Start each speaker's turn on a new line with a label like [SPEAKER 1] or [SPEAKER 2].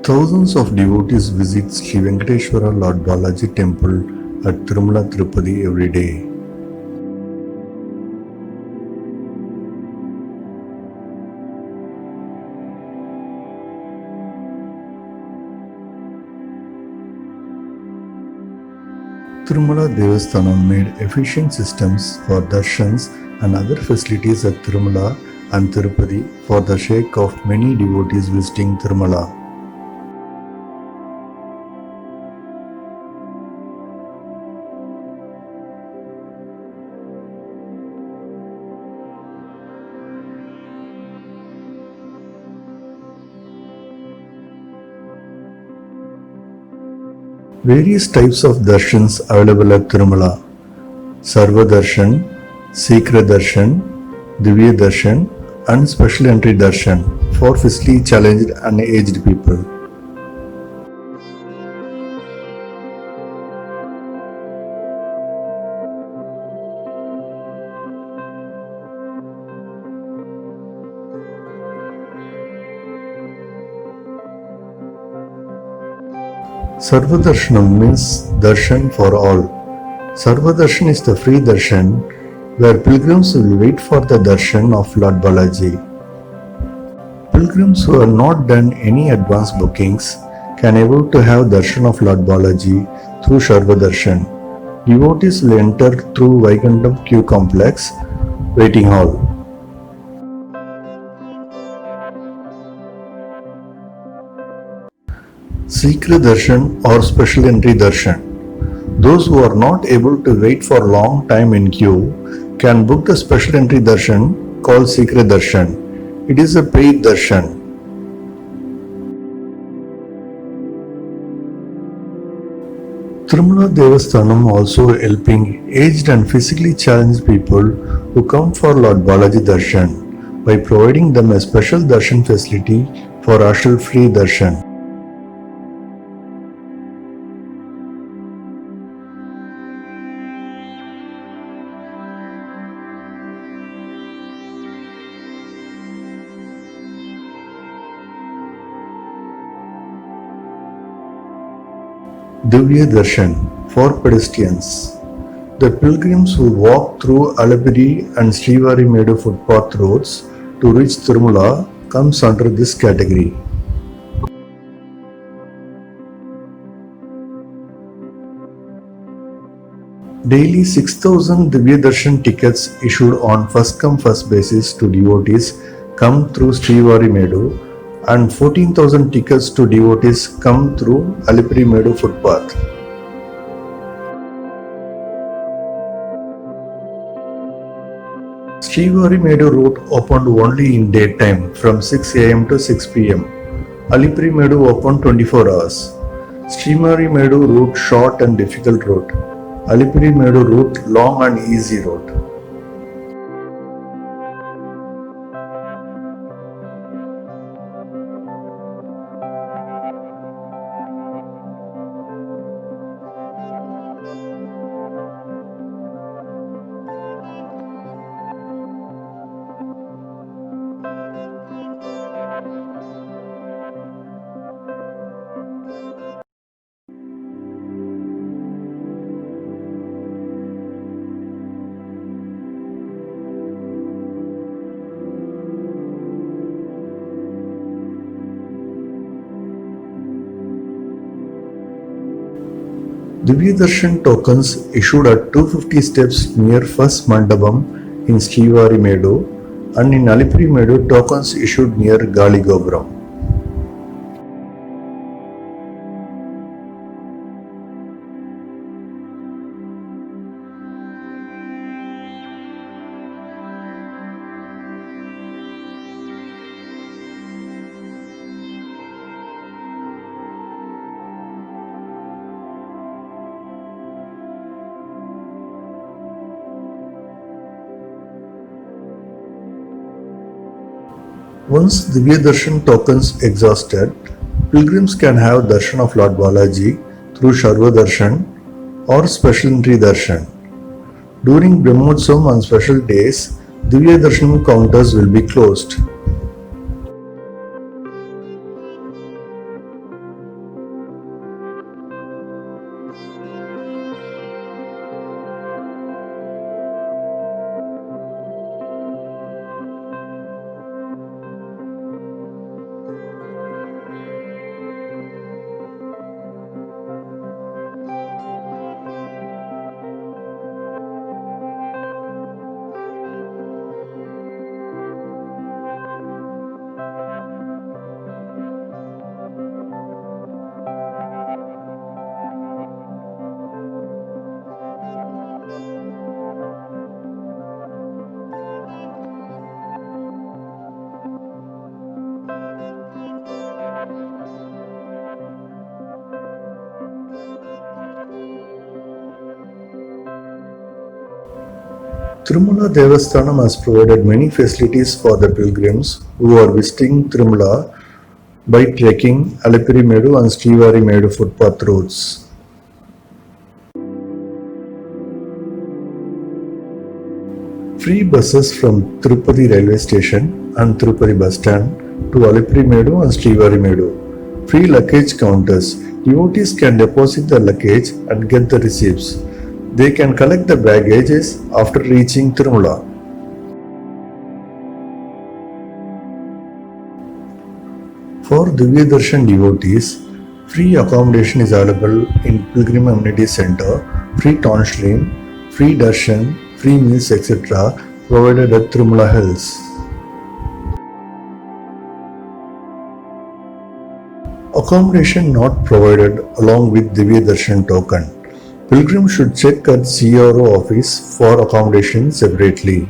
[SPEAKER 1] Thousands of devotees visit Sri Venkateshwara Lord Balaji Temple at Tirumala Tirupati every day. Tirumala Devasthanam made efficient systems for darshans and other facilities at Tirumala and Tirupati for the sake of many devotees visiting Tirumala. Various types of darshans available at Tirumala: Sarva Darshan, Sikra Darshan, Divya Darshan and Special Entry Darshan for physically challenged and aged people. Sarva Darshanam means darshan for all. Sarva Darshan is the free darshan where pilgrims will wait for the darshan of Lord Balaji. Pilgrims who have not done any advance bookings can able to have darshan of Lord Balaji through Sarva Darshan. Devotees will enter through Vaikuntham queue complex waiting hall. Sikra Darshan or Special Entry Darshan. Those who are not able to wait for a long time in queue can book the Special Entry Darshan called Sikra Darshan. It is a paid darshan. Tirumala Devasthanam also helping aged and physically challenged people who come for Lord Balaji Darshan by providing them a special darshan facility for hostel free darshan. Divya Darshan for pedestrians. The pilgrims who walk through Alapiri and Srivari Medu footpath roads to reach Tirumala comes under this category. Daily 6,000 Divya Darshan tickets issued on first come first basis to devotees come through Srivari Medu and 14,000 tickets to devotees come through Alipuri Medu footpath. Srivari Medu route opened only in daytime from 6 am to 6 pm. Alipuri Medu opened 24 hours. Srivari Medu route short and difficult route. Alipuri Medu route long and easy route. Divya Darshan tokens issued at 250 steps near first Mandapam in Srivari Medu and in Alipuri Medu tokens issued near Gali Gopuram. Once Divya Darshan tokens exhausted, pilgrims can have darshan of Lord Balaji through Sarva Darshan or Special Entry Darshan. During Brahmotsavam on special days, Divya Darshan counters will be closed. Tirumala Devasthanam has provided many facilities for the pilgrims who are visiting Tirumala by trekking Alipiri Medu and Srivari Medu footpath roads. Free buses from Tirupati railway station and Tirupati bus stand to Alipiri Medu and Srivari Medu. Free luggage counters. Devotees can deposit their luggage and get the receipts. They can collect the baggages after reaching Tirumala. For Divya Darshan devotees, free accommodation is available in Pilgrim Amenity Center, free tonsuring, free darshan, free meals etc. provided at Tirumala Hills. Accommodation not provided along with Divya Darshan token. Pilgrims should check at CRO office for accommodation separately.